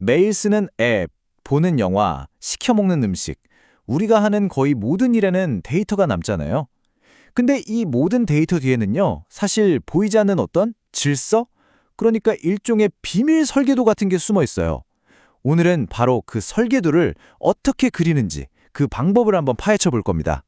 매일 쓰는 앱, 보는 영화, 시켜 먹는 음식, 우리가 하는 거의 모든 일에는 데이터가 남잖아요. 근데 이 모든 데이터 뒤에는요, 사실 보이지 않는 어떤 질서? 그러니까 일종의 비밀 설계도 같은 게 숨어 있어요. 오늘은 바로 그 설계도를 어떻게 그리는지 그 방법을 한번 파헤쳐 볼 겁니다.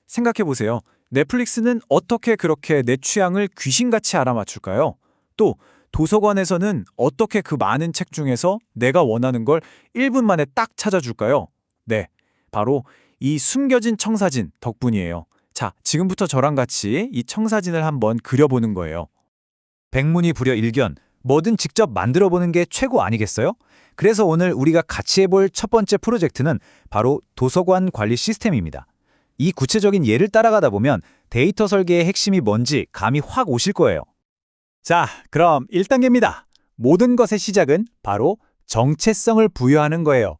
생각해 보세요. 넷플릭스는 어떻게 그렇게 내 취향을 귀신같이 알아맞힐까요? 또 도서관에서는 어떻게 그 많은 책 중에서 내가 원하는 걸 1분 만에 딱 찾아줄까요? 네, 바로 이 숨겨진 청사진 덕분이에요. 자, 지금부터 저랑 같이 이 청사진을 한번 그려보는 거예요. 백문이 불여일견, 뭐든 직접 만들어보는 게 최고 아니겠어요? 그래서 오늘 우리가 같이 해볼 첫 번째 프로젝트는 바로 도서관 관리 시스템입니다. 이 구체적인 예를 따라가다 보면 데이터 설계의 핵심이 뭔지 감이 확 오실 거예요. 자, 그럼 1단계입니다. 모든 것의 시작은 바로 정체성을 부여하는 거예요.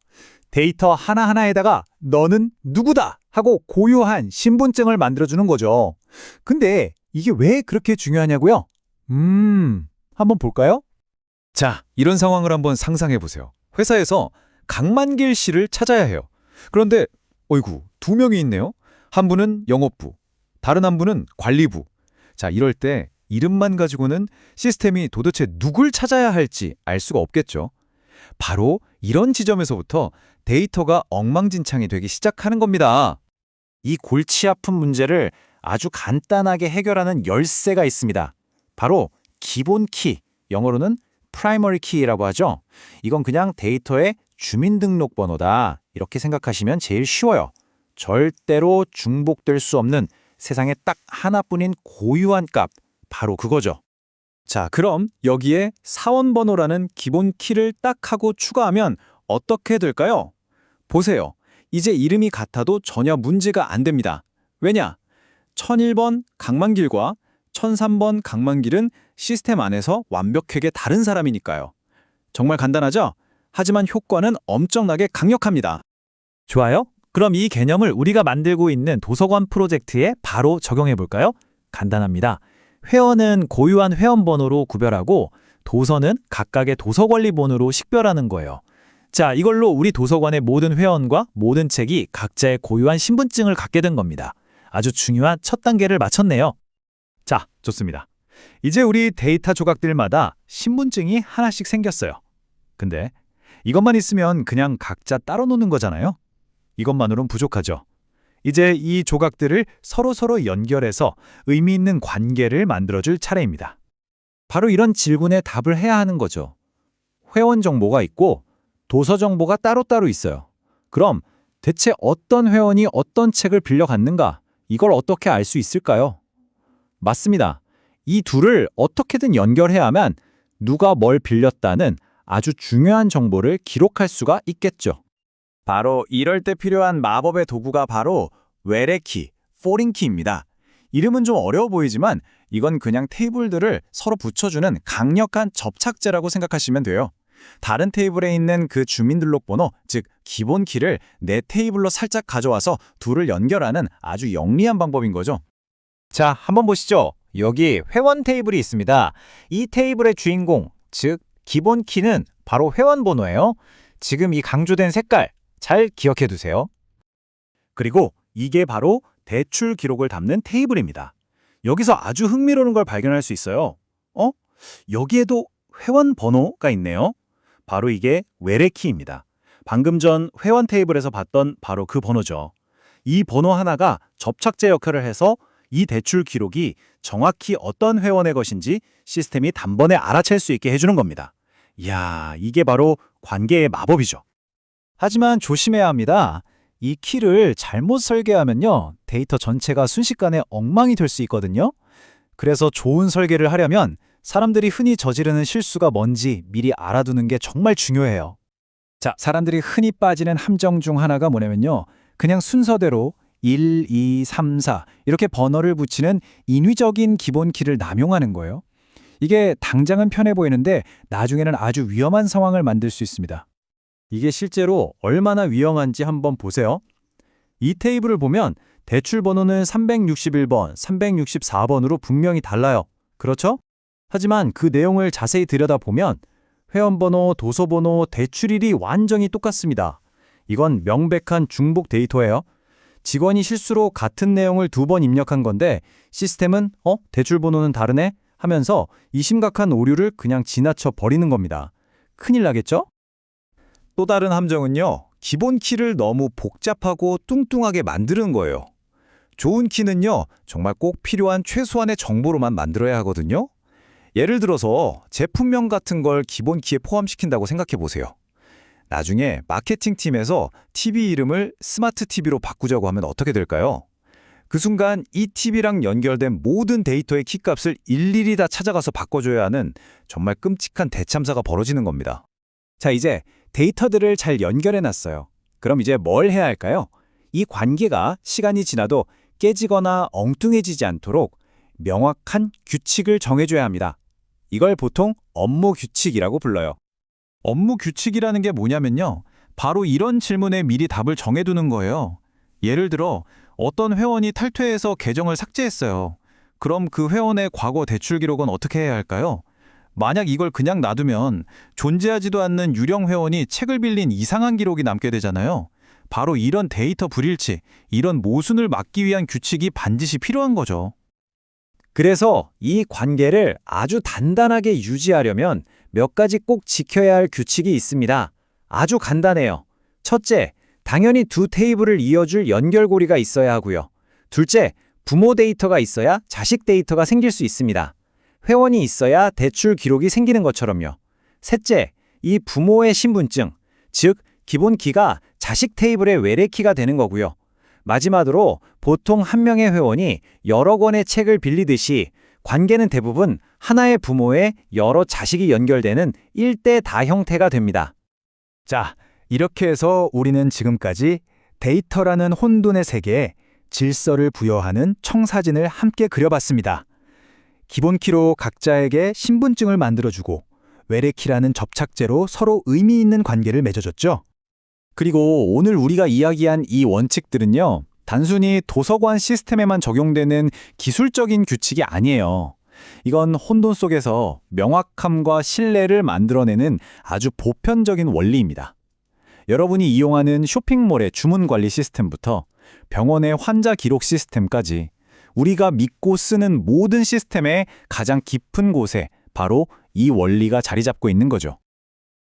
데이터 하나하나에다가 너는 누구다 하고 고유한 신분증을 만들어주는 거죠. 근데 이게 왜 그렇게 중요하냐고요? 한번 볼까요? 자, 이런 상황을 한번 상상해 보세요. 회사에서 강만길 씨를 찾아야 해요. 그런데 어이구, 두 명이 있네요. 한 분은 영업부, 다른 한 분은 관리부. 자, 이럴 때 이름만 가지고는 시스템이 도대체 누굴 찾아야 할지 알 수가 없겠죠. 바로 이런 지점에서부터 데이터가 엉망진창이 되기 시작하는 겁니다. 이 골치 아픈 문제를 아주 간단하게 해결하는 열쇠가 있습니다. 바로 기본 키, 영어로는 primary key라고 하죠. 이건 그냥 데이터의 주민등록번호다. 이렇게 생각하시면 제일 쉬워요. 절대로 중복될 수 없는 세상에 딱 하나뿐인 고유한 값, 바로 그거죠. 자, 그럼 여기에 사원번호라는 기본 키를 딱 하고 추가하면 어떻게 될까요? 보세요. 이제 이름이 같아도 전혀 문제가 안 됩니다. 왜냐? 1001번 강만길과 1003번 강만길은 시스템 안에서 완벽하게 다른 사람이니까요. 정말 간단하죠? 하지만 효과는 엄청나게 강력합니다. 좋아요? 그럼 이 개념을 우리가 만들고 있는 도서관 프로젝트에 바로 적용해 볼까요? 간단합니다. 회원은 고유한 회원번호로 구별하고 도서는 각각의 도서관리번호로 식별하는 거예요. 자, 이걸로 우리 도서관의 모든 회원과 모든 책이 각자의 고유한 신분증을 갖게 된 겁니다. 아주 중요한 첫 단계를 마쳤네요. 자, 좋습니다. 이제 우리 데이터 조각들마다 신분증이 하나씩 생겼어요. 근데 이것만 있으면 그냥 각자 따로 놓는 거잖아요. 이것만으론 부족하죠. 이제 이 조각들을 서로서로 연결해서 의미 있는 관계를 만들어줄 차례입니다. 바로 이런 질문에 답을 해야 하는 거죠. 회원 정보가 있고 도서 정보가 따로따로 있어요. 그럼 대체 어떤 회원이 어떤 책을 빌려갔는가? 이걸 어떻게 알 수 있을까요? 맞습니다. 이 둘을 어떻게든 연결해야만 누가 뭘 빌렸다는 아주 중요한 정보를 기록할 수가 있겠죠. 바로 이럴 때 필요한 마법의 도구가 바로 외래키, 포린키입니다. 이름은 좀 어려워 보이지만 이건 그냥 테이블들을 서로 붙여주는 강력한 접착제라고 생각하시면 돼요. 다른 테이블에 있는 그 주민등록번호, 즉 기본 키를 내 테이블로 살짝 가져와서 둘을 연결하는 아주 영리한 방법인 거죠. 자, 한번 보시죠. 여기 회원 테이블이 있습니다. 이 테이블의 주인공, 즉 기본 키는 바로 회원 번호예요. 지금 이 강조된 색깔 잘 기억해 두세요. 그리고 이게 바로 대출 기록을 담는 테이블입니다. 여기서 아주 흥미로운 걸 발견할 수 있어요. 여기에도 회원 번호가 있네요. 바로 이게 외래키입니다. 방금 전 회원 테이블에서 봤던 바로 그 번호죠. 이 번호 하나가 접착제 역할을 해서 이 대출 기록이 정확히 어떤 회원의 것인지 시스템이 단번에 알아챌 수 있게 해주는 겁니다. 이야, 이게 바로 관계의 마법이죠. 하지만 조심해야 합니다. 이 키를 잘못 설계하면요, 데이터 전체가 순식간에 엉망이 될 수 있거든요. 그래서 좋은 설계를 하려면 사람들이 흔히 저지르는 실수가 뭔지 미리 알아두는 게 정말 중요해요. 자, 사람들이 흔히 빠지는 함정 중 하나가 뭐냐면요, 그냥 순서대로 1, 2, 3, 4 이렇게 번호를 붙이는 인위적인 기본 키를 남용하는 거예요. 이게 당장은 편해 보이는데 나중에는 아주 위험한 상황을 만들 수 있습니다. 이게 실제로 얼마나 위험한지 한번 보세요. 이 테이블을 보면 대출 번호는 361번, 364번으로 분명히 달라요. 그렇죠? 하지만 그 내용을 자세히 들여다보면 회원번호, 도서번호, 대출일이 완전히 똑같습니다. 이건 명백한 중복 데이터예요. 직원이 실수로 같은 내용을 2번 입력한 건데 시스템은 대출번호는 다르네? 하면서 이 심각한 오류를 그냥 지나쳐 버리는 겁니다. 큰일 나겠죠? 또 다른 함정은요, 기본 키를 너무 복잡하고 뚱뚱하게 만드는 거예요. 좋은 키는요, 정말 꼭 필요한 최소한의 정보로만 만들어야 하거든요. 예를 들어서 제품명 같은 걸 기본 키에 포함시킨다고 생각해 보세요. 나중에 마케팅 팀에서 TV 이름을 스마트 TV로 바꾸자고 하면 어떻게 될까요? 그 순간 이 TV랑 연결된 모든 데이터의 키값을 일일이 다 찾아가서 바꿔줘야 하는 정말 끔찍한 대참사가 벌어지는 겁니다. 자, 이제 데이터들을 잘 연결해놨어요. 그럼 이제 뭘 해야 할까요? 이 관계가 시간이 지나도 깨지거나 엉뚱해지지 않도록 명확한 규칙을 정해줘야 합니다. 이걸 보통 업무 규칙이라고 불러요. 업무 규칙이라는 게 뭐냐면요, 바로 이런 질문에 미리 답을 정해두는 거예요. 예를 들어 어떤 회원이 탈퇴해서 계정을 삭제했어요. 그럼 그 회원의 과거 대출 기록은 어떻게 해야 할까요? 만약 이걸 그냥 놔두면 존재하지도 않는 유령 회원이 책을 빌린 이상한 기록이 남게 되잖아요. 바로 이런 데이터 불일치, 이런 모순을 막기 위한 규칙이 반드시 필요한 거죠. 그래서 이 관계를 아주 단단하게 유지하려면 몇 가지 꼭 지켜야 할 규칙이 있습니다. 아주 간단해요. 첫째, 당연히 두 테이블을 이어줄 연결고리가 있어야 하고요. 둘째, 부모 데이터가 있어야 자식 데이터가 생길 수 있습니다. 회원이 있어야 대출 기록이 생기는 것처럼요. 셋째, 이 부모의 신분증, 즉 기본 키가 자식 테이블의 외래 키가 되는 거고요. 마지막으로 보통 한 명의 회원이 여러 권의 책을 빌리듯이 관계는 대부분 하나의 부모에 여러 자식이 연결되는 1대 다 형태가 됩니다. 자, 이렇게 해서 우리는 지금까지 데이터라는 혼돈의 세계에 질서를 부여하는 청사진을 함께 그려봤습니다. 기본 키로 각자에게 신분증을 만들어주고 외래 키라는 접착제로 서로 의미 있는 관계를 맺어줬죠. 그리고 오늘 우리가 이야기한 이 원칙들은요, 단순히 도서관 시스템에만 적용되는 기술적인 규칙이 아니에요. 이건 혼돈 속에서 명확함과 신뢰를 만들어내는 아주 보편적인 원리입니다. 여러분이 이용하는 쇼핑몰의 주문 관리 시스템부터 병원의 환자 기록 시스템까지 우리가 믿고 쓰는 모든 시스템의 가장 깊은 곳에 바로 이 원리가 자리 잡고 있는 거죠.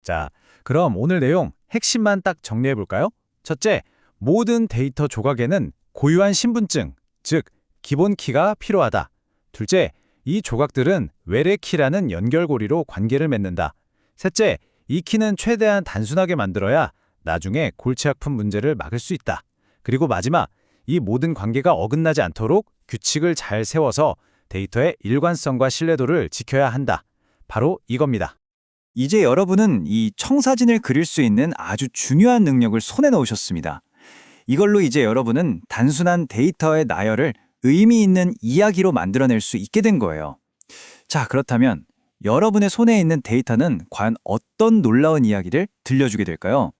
자, 그럼 오늘 내용 핵심만 딱 정리해 볼까요? 첫째, 모든 데이터 조각에는 고유한 신분증, 즉 기본 키가 필요하다. 둘째, 이 조각들은 외래 키라는 연결고리로 관계를 맺는다. 셋째, 이 키는 최대한 단순하게 만들어야 나중에 골치 아픈 문제를 막을 수 있다. 그리고 마지막, 이 모든 관계가 어긋나지 않도록 규칙을 잘 세워서 데이터의 일관성과 신뢰도를 지켜야 한다. 바로 이겁니다. 이제 여러분은 이 청사진을 그릴 수 있는 아주 중요한 능력을 손에 넣으셨습니다. 이걸로 이제 여러분은 단순한 데이터의 나열을 의미 있는 이야기로 만들어낼 수 있게 된 거예요. 자, 그렇다면 여러분의 손에 있는 데이터는 과연 어떤 놀라운 이야기를 들려주게 될까요?